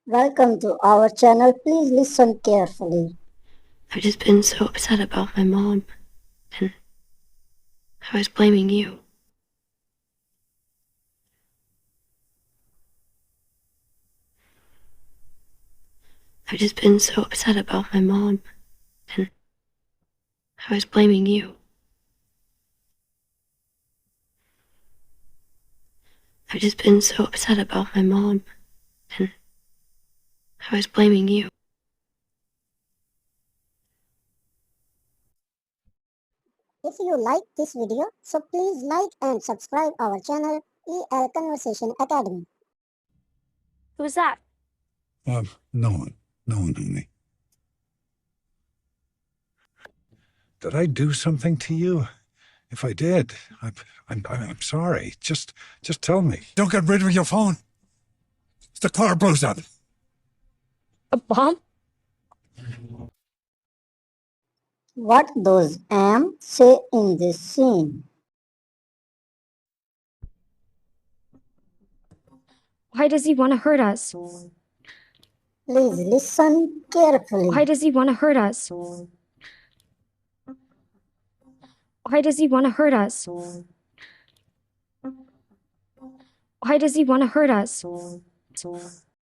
Welcome to our channel. Please listen carefully. I've just been so upset about my mom, and I was blaming you. I've just been so upset about my mom, and I was blaming you. I've just been so upset about my mom, and I was blaming you. If you like this video, so please like and subscribe our channel EL Conversation Academy. Who's that? No one. No one, honey. Did I do something to you? If I did, I'm sorry. Just tell me. Don't get rid of your phone. If the car blows up. A bomb? What does Am say in this scene? Why does he want to hurt us? Please listen carefully. Why does he want to hurt us? Why does he want to hurt us? Why does he want to hurt us?